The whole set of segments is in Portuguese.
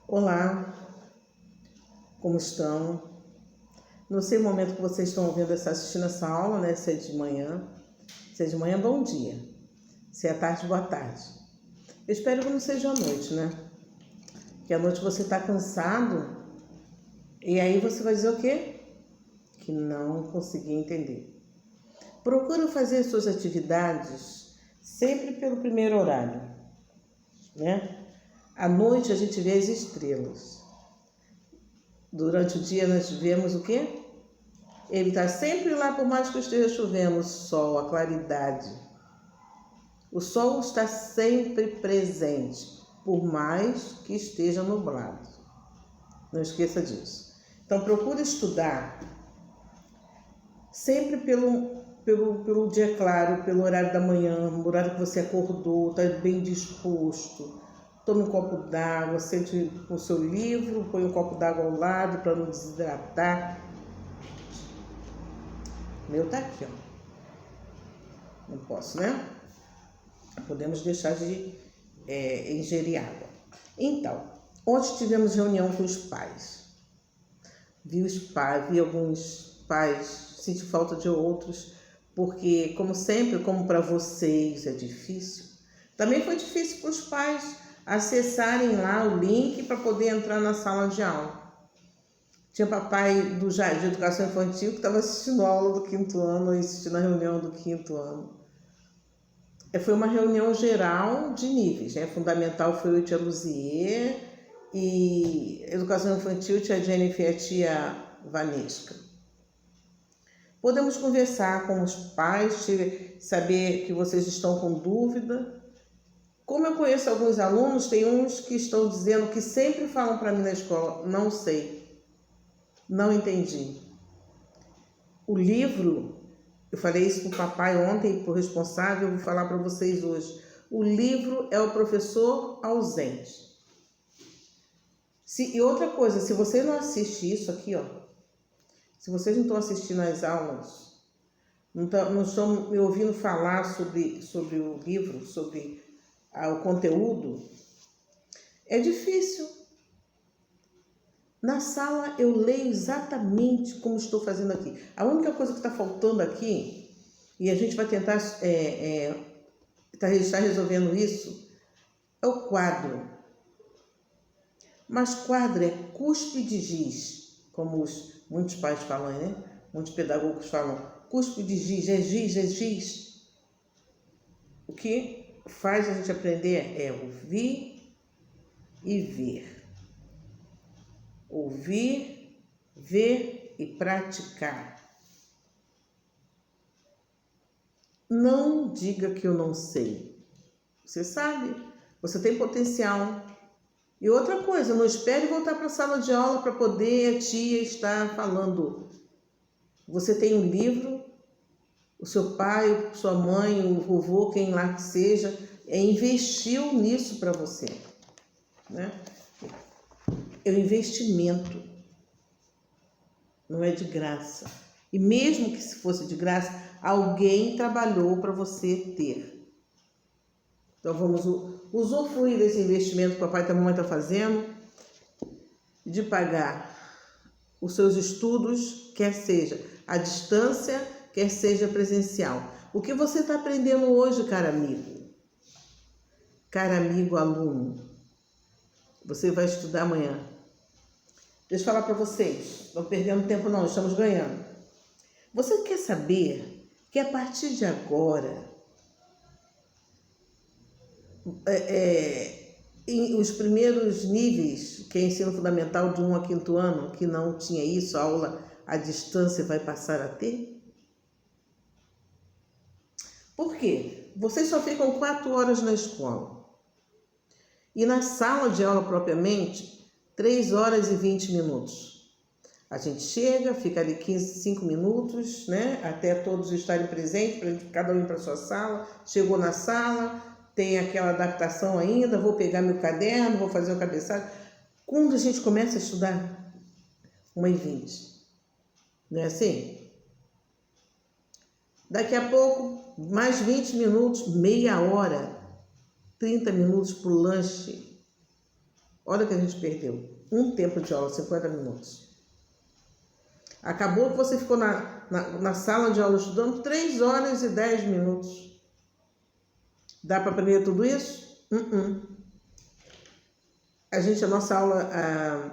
Olá, como estão? Não sei o momento que vocês estão assistindo essa aula, né? Se é de manhã. Se é de manhã, bom dia. Se é tarde, boa tarde. Eu espero que não seja à noite, né? Que à noite você está cansado e aí você vai dizer o quê? Que não consegui entender. Procura fazer suas atividades sempre pelo primeiro horário, né? À noite a gente vê as estrelas. Durante o dia nós vemos o quê? Ele está sempre lá, por mais que esteja chovendo, o sol, a claridade. O sol está sempre presente, por mais que esteja nublado. Não esqueça disso. Então procure estudar sempre pelo dia claro, pelo horário da manhã, no horário que você acordou, está bem disposto. Tome um copo d'água, sente o seu livro, põe um copo d'água ao lado para não desidratar. O meu tá aqui, ó. Não posso, né? Podemos deixar de ingerir água. Então, ontem tivemos reunião com os pais. Vi alguns pais, senti falta de outros, porque, como sempre, como para vocês é difícil, também foi difícil para os pais acessarem lá o link para poder entrar na sala de aula. Tinha papai do Jardim de Educação Infantil que estava assistindo a aula do 5º ano, assistindo a reunião do 5º ano. Foi uma reunião geral de níveis, né? Fundamental foi o tia Luzier e Educação Infantil, tia Jennifer e a tia Vanesca. Podemos conversar com os pais, saber que vocês estão com dúvida. Como eu conheço alguns alunos, tem uns que estão dizendo que sempre falam para mim na escola, não sei, não entendi. O livro, eu falei isso para o papai ontem, para o responsável, eu vou falar para vocês hoje. O livro é o professor ausente. E outra coisa, se você não assiste isso aqui, ó, se vocês não estão assistindo às aulas, não estão me ouvindo falar sobre o livro, sobre o conteúdo, é difícil. Na sala eu leio exatamente como estou fazendo aqui. A única coisa que está faltando aqui, e a gente vai tentar estar resolvendo isso, é o quadro. Mas quadro é cuspe de giz, como muitos pais falam, né? Muitos pedagogos falam, cuspe de giz, é giz, é giz. O que faz a gente aprender é ouvir e ver. Ouvir, ver e praticar. Não diga que eu não sei. Você sabe, você tem potencial. E outra coisa, não espere voltar para a sala de aula para poder a tia estar falando. Você tem um livro, o seu pai, sua mãe, o vovô, quem lá que seja, investiu nisso para você, né? É um investimento, não é de graça. E mesmo que se fosse de graça, alguém trabalhou para você ter. Então vamos usufruir desse investimento que o papai e a mamãe estão fazendo, de pagar os seus estudos, quer seja à distância, quer seja presencial. O que você está aprendendo hoje, caro amigo aluno? Você vai estudar amanhã. Deixa eu falar para vocês, não perdendo tempo não, estamos ganhando. Você quer saber que a partir de agora, os primeiros níveis, que é ensino fundamental de 1 a 5º ano, que não tinha isso, a aula à distância vai passar a ter? Por quê? Vocês só ficam 4 horas na escola. E na sala de aula propriamente, 3 horas e 20 minutos. A gente chega, fica ali 5 minutos, né? Até todos estarem presentes, cada um ir para sua sala. Chegou na sala, tem aquela adaptação ainda, vou pegar meu caderno, vou fazer o cabeçalho. Quando a gente começa a estudar? 1h20. Não é assim? Daqui a pouco, mais 20 minutos, meia hora, 30 minutos para o lanche. Olha o que a gente perdeu. Um tempo de aula, 50 minutos. Acabou que você ficou na sala de aula estudando 3 horas e 10 minutos. Dá para aprender tudo isso? A nossa aula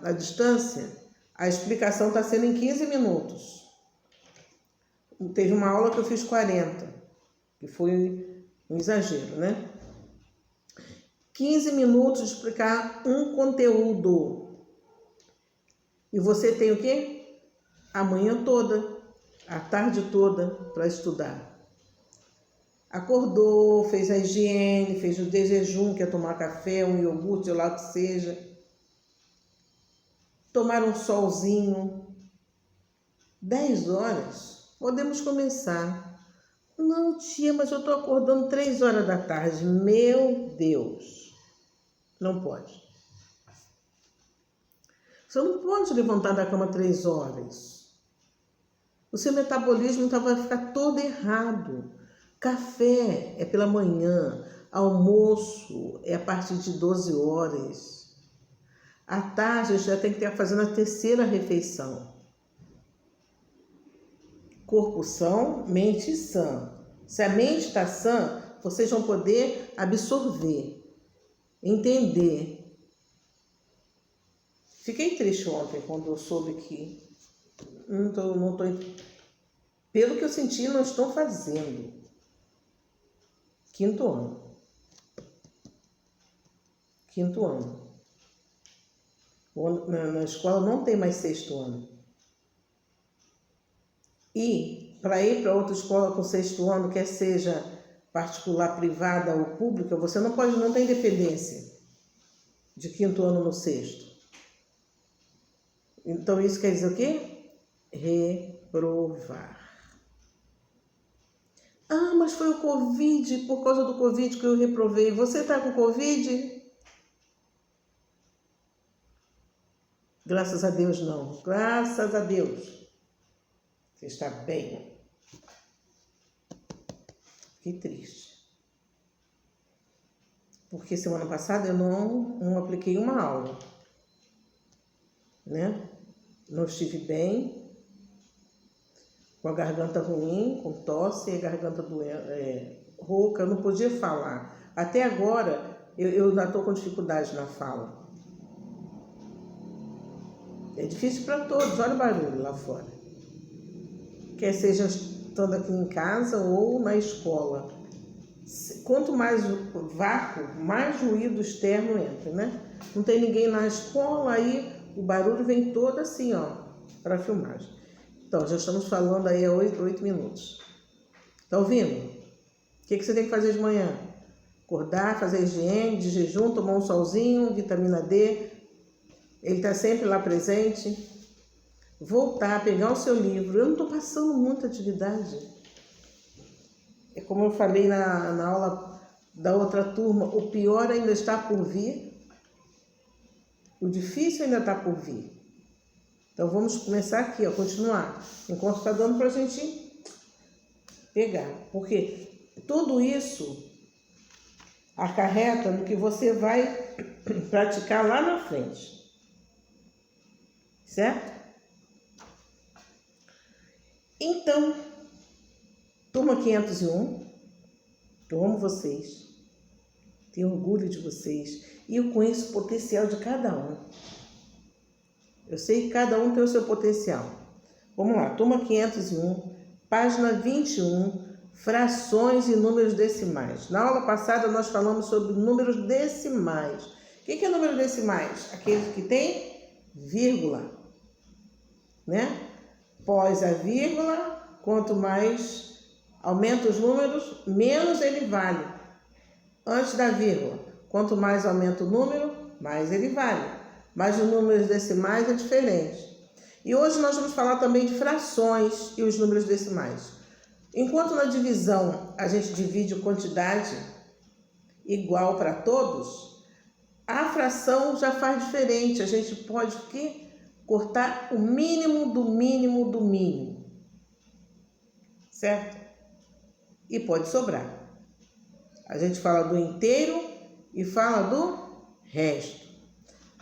à distância, a explicação está sendo em 15 minutos. Teve uma aula que eu fiz 40, que foi um exagero, né? 15 minutos de explicar um conteúdo. E você tem o quê? A manhã toda, a tarde toda para estudar. Acordou, fez a higiene, fez o jejum, que é tomar café, um iogurte, sei lá o que seja. Tomar um solzinho. 10 horas, podemos começar. Não, tia, mas eu estou acordando 3 horas da tarde. Meu Deus, não pode. Você não pode levantar da cama 3 horas. O seu metabolismo vai ficar todo errado. Café é pela manhã, almoço é a partir de 12 horas. À tarde já tem que estar fazendo a terceira refeição. Corpo são, mente sã. Se a mente está sã, vocês vão poder absorver, entender. Fiquei triste ontem quando eu soube que pelo que eu senti, não estou fazendo. 5º ano. 5º ano. Na escola não tem mais 6º ano. E para ir para outra escola com 6º ano, quer seja particular, privada ou pública, você não tem independência de 5º ano no 6º. Então isso quer dizer o quê? Reprovar. Ah, mas foi o Covid, por causa do Covid que eu reprovei. Você está com Covid? Graças a Deus não. Graças a Deus. Você está bem. Fiquei triste. Porque semana passada eu não apliquei uma aula. Né? Não estive bem. Com a garganta ruim, com tosse e a garganta rouca, eu não podia falar. Até agora, eu ainda estou com dificuldade na fala. É difícil para todos, olha o barulho lá fora. Quer seja estando aqui em casa ou na escola. Quanto mais vácuo, mais ruído externo entra, né? Não tem ninguém na escola, aí o barulho vem todo assim, ó, para a filmagem. Então, já estamos falando aí há 8 minutos. Tá ouvindo? O que você tem que fazer de manhã? Acordar, fazer higiene, de jejum, tomar um solzinho, vitamina D. Ele está sempre lá presente. Voltar, pegar o seu livro. Eu não estou passando muita atividade. É como eu falei na aula da outra turma, o pior ainda está por vir. O difícil ainda está por vir. Então, vamos começar aqui, ó, continuar. Enquanto está dando para a gente pegar. Porque tudo isso acarreta no que você vai praticar lá na frente. Certo? Então, turma 501, eu amo vocês. Tenho orgulho de vocês. E eu conheço o potencial de cada um. Eu sei que cada um tem o seu potencial. Vamos lá, turma 501, página 21, frações e números decimais. Na aula passada nós falamos sobre números decimais. O que é números decimais? Aqueles que tem vírgula, né? Pós a vírgula, quanto mais aumenta os números, menos ele vale. Antes da vírgula, quanto mais aumenta o número, mais ele vale. Mas os números decimais é diferente. E hoje nós vamos falar também de frações e os números decimais. Enquanto na divisão a gente divide quantidade igual para todos, a fração já faz diferente. A gente pode cortar o mínimo do mínimo do mínimo. Certo? E pode sobrar. A gente fala do inteiro e fala do resto.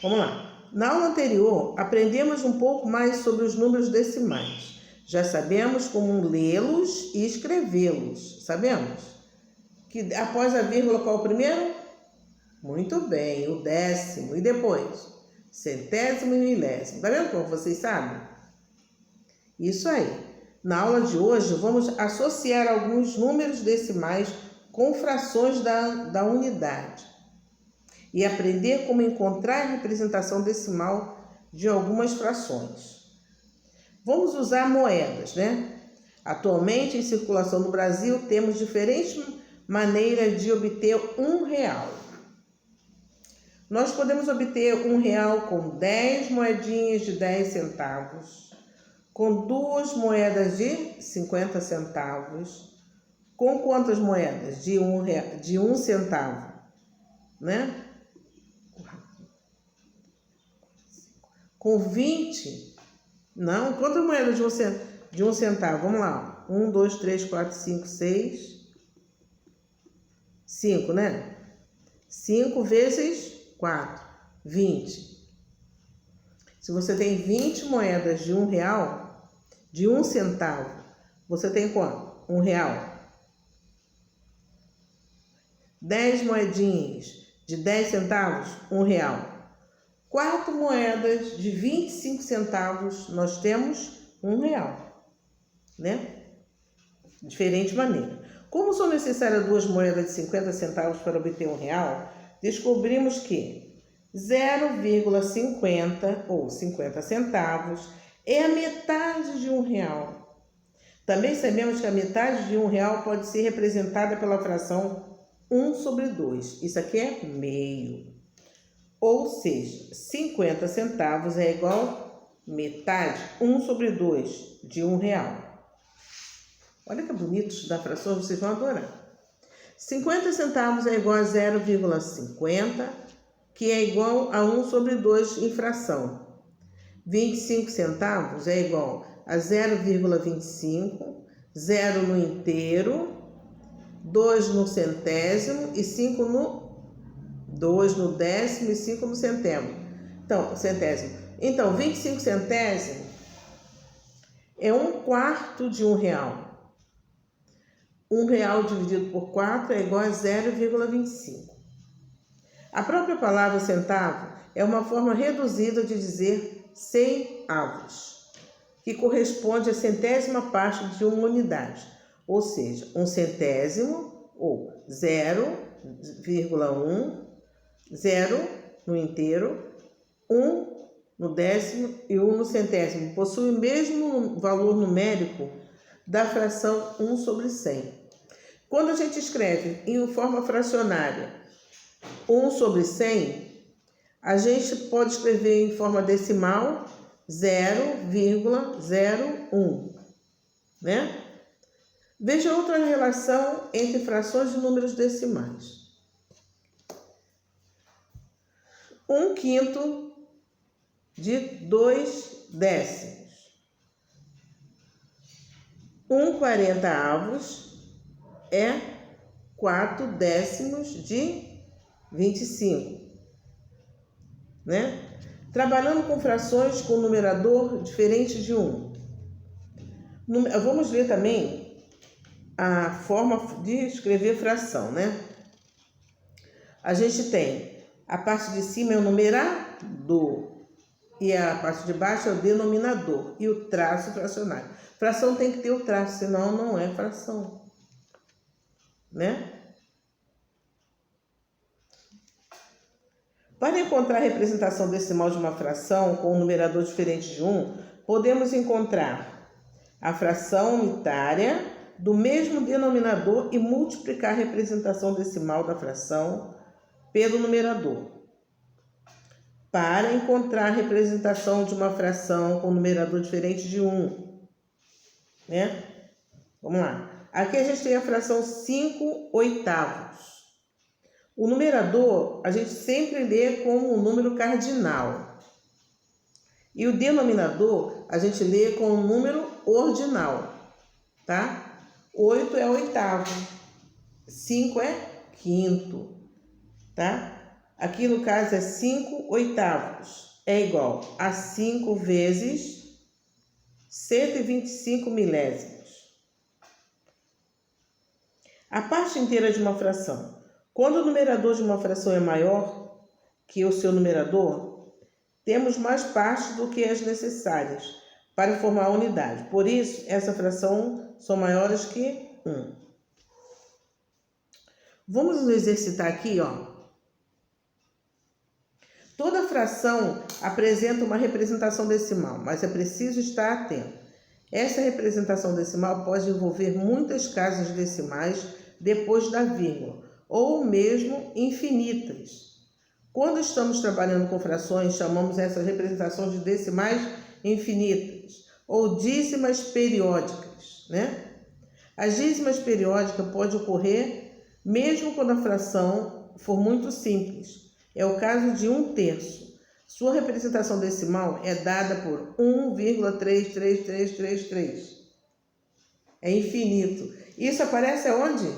Vamos lá. Na aula anterior, aprendemos um pouco mais sobre os números decimais. Já sabemos como lê-los e escrevê-los. Sabemos? Que após a vírgula, qual o primeiro? Muito bem, o décimo. E depois? Centésimo e milésimo. Tá vendo como vocês sabem? Isso aí. Na aula de hoje, vamos associar alguns números decimais com frações da unidade e aprender como encontrar a representação decimal de algumas frações. Vamos usar moedas, né? Atualmente, em circulação no Brasil, temos diferentes maneiras de obter R$1. Nós podemos obter R$1 com 10 moedinhas de 10 centavos, com 2 moedas de 50 centavos, com quantas moedas? De 1 centavo, né? Com 20, não, quantas moedas de 1 centavo? Vamos lá, 1, 2, 3, 4, 5, 6, 5, né? 5 vezes 4, 20. Se você tem 20 moedas de R$1, de 1 centavo, você tem quanto? R$1. 10 moedinhas de 10 centavos, R$1. 4 moedas de 25 centavos, nós temos R$1, né? Diferente maneira. Como são necessárias 2 moedas de 50 centavos para obter R$1, descobrimos que 0,50 ou 50 centavos é a metade de R$1. Também sabemos que a metade de R$1 pode ser representada pela fração 1 sobre 2. Isso aqui é meio. Ou seja, 50 centavos é igual a metade, 1 sobre 2 de R$1. Olha que bonito estudar frações, vocês vão adorar. 50 centavos é igual a 0,50, que é igual a 1 sobre 2 em fração. 25 centavos é igual a 0,25, 0 no inteiro, 2 no centésimo e 5 no 2 no décimo e 5 no centésimo. Então, 25 centésimos é 1/4 de R$1. R$1 dividido por 4 é igual a 0,25. A própria palavra centavo é uma forma reduzida de dizer 100 avos, que corresponde à centésima parte de uma unidade, ou seja, 1 centésimo ou 0,1, 0 no inteiro, 1 no décimo e 1 no centésimo. Possui o mesmo valor numérico da fração 1 sobre 100. Quando a gente escreve em forma fracionária 1 sobre 100, a gente pode escrever em forma decimal 0,01, né? Veja outra relação entre frações e números decimais. 1/5 de 2 décimos. 1/40 é 4 décimos de 25, né? Trabalhando com frações com numerador diferente de 1. Vamos ver também a forma de escrever fração, né? A gente tem a parte de cima é o numerador e a parte de baixo é o denominador e o traço fracionário. Fração tem que ter o traço, senão não é fração, né? Para encontrar a representação decimal de uma fração com um numerador diferente de 1, podemos encontrar a fração unitária do mesmo denominador e multiplicar a representação decimal da fração pelo numerador. Para encontrar a representação de uma fração com numerador diferente de 1, né? Vamos lá. Aqui a gente tem a fração 5/8. O numerador a gente sempre lê como um número cardinal. E o denominador a gente lê como um número ordinal, tá? 8 é oitavo, 5 é quinto, tá? Aqui no caso é 5/8. É igual a 5 vezes 125 milésimos. A parte inteira de uma fração. Quando o numerador de uma fração é maior que o seu numerador, temos mais partes do que as necessárias para formar a unidade. Por isso, essa fração são maiores que 1. Vamos nos exercitar aqui, ó. Toda fração apresenta uma representação decimal, mas é preciso estar atento. Essa representação decimal pode envolver muitas casas decimais depois da vírgula, ou mesmo infinitas. Quando estamos trabalhando com frações, chamamos essas representações de decimais infinitas, ou dízimas periódicas, né? As dízimas periódicas podem ocorrer mesmo quando a fração for muito simples. É o caso de 1/3. Sua representação decimal é dada por 1,33333. É infinito. Isso aparece aonde?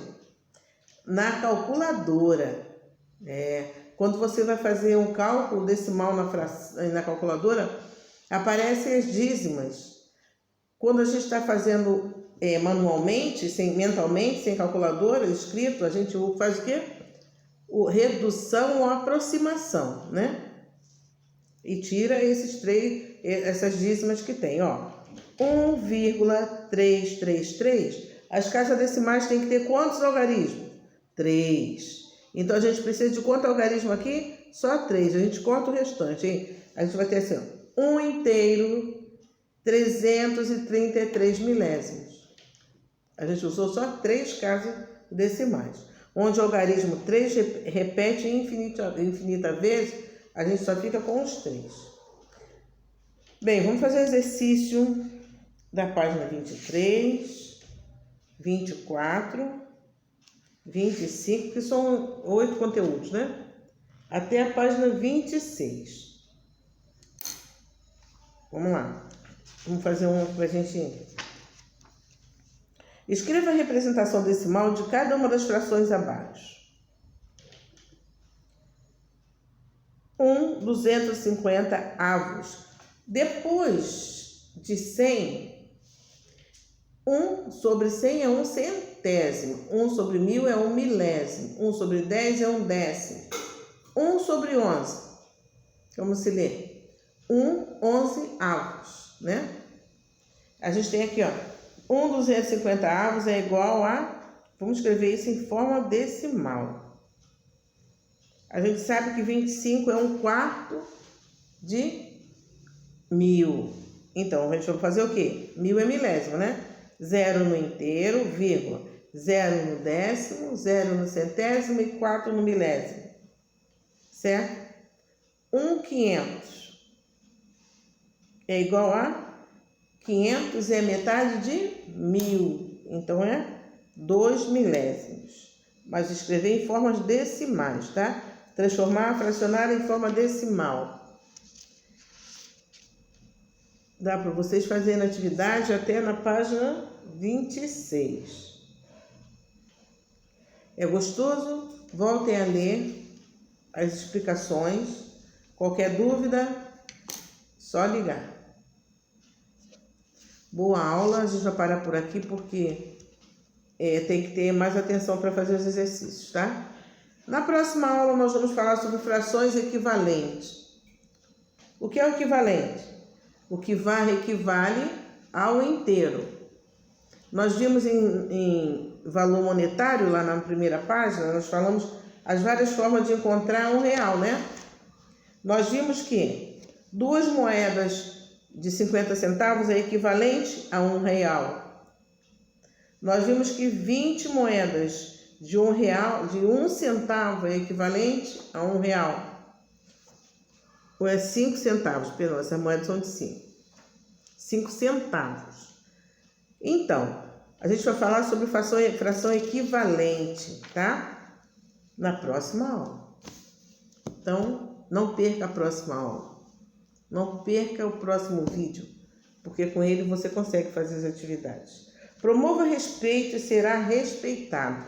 Na calculadora. Quando você vai fazer um cálculo decimal na calculadora, aparecem as dízimas. Quando a gente está fazendo manualmente, mentalmente, sem calculadora, escrito, a gente faz o quê? Redução ou aproximação, né? E tira essas dízimas que tem, ó. 1,333. As casas decimais têm que ter quantos algarismos? 3. Então a gente precisa de quanto algarismo aqui? Só 3. A gente conta o restante, hein? A gente vai ter assim, ó, 1 inteiro, 333 milésimos. A gente usou só 3 casas decimais. Onde o algarismo 3 repete infinita vezes, a gente só fica com os 3. Bem, vamos fazer o exercício da página 23, 24, 25, que são 8 conteúdos, né? Até a página 26. Vamos lá. Vamos fazer uma para a gente... Escreva a representação decimal de cada uma das frações abaixo. 1/250. Depois de 100, 1/100 é 1/100. 1/1000 é 1/1000. 1/10 é 1/10. 1/11. Como se lê? 1/11, né? A gente tem aqui, ó. 1/250 é igual a... Vamos escrever isso em forma decimal. A gente sabe que 25 é 1/4 de 1000. Então, a gente vai fazer o quê? 1000 é milésimo, né? 0 no inteiro, vírgula. 0 no décimo, 0 no centésimo e 4 no milésimo. Certo? 1/500 é igual a... 500 é metade de 1000, então é 2 milésimos. Mas escrever em formas decimais, tá? Transformar, fracionar em forma decimal. Dá para vocês fazerem a atividade até na página 26. É gostoso? Voltem a ler as explicações. Qualquer dúvida, só ligar. Boa aula, a gente vai parar por aqui porque tem que ter mais atenção para fazer os exercícios, tá? Na próxima aula nós vamos falar sobre frações equivalentes. O que é o equivalente? O que equivale ao inteiro. Nós vimos em valor monetário, lá na primeira página, nós falamos as várias formas de encontrar R$1, né? Nós vimos que 2 moedas de 50 centavos é equivalente a R$1. Nós vimos que 20 moedas de R$1, de 1 centavo é equivalente a R$1. Ou é 5 centavos, perdão, essas moedas são de 5. 5 centavos. Então, a gente vai falar sobre fração equivalente, tá? Na próxima aula. Então, não perca a próxima aula. Não perca o próximo vídeo, porque com ele você consegue fazer as atividades. Promova respeito e será respeitado.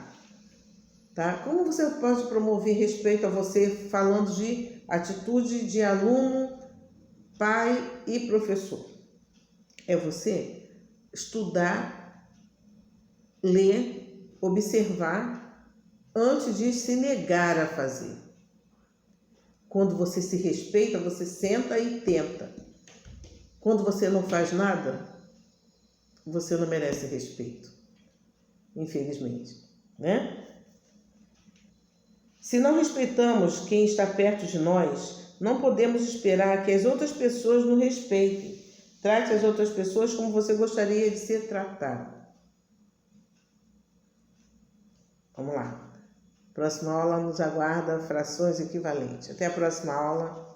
tá? Como você pode promover respeito a você falando de atitude de aluno, pai e professor? É você estudar, ler, observar antes de se negar a fazer. Quando você se respeita, você senta e tenta. Quando você não faz nada, você não merece respeito, infelizmente, né? Se não respeitamos quem está perto de nós, não podemos esperar que as outras pessoas nos respeitem. Trate as outras pessoas como você gostaria de ser tratado. Vamos lá. Próxima aula nos aguarda frações equivalentes. Até a próxima aula.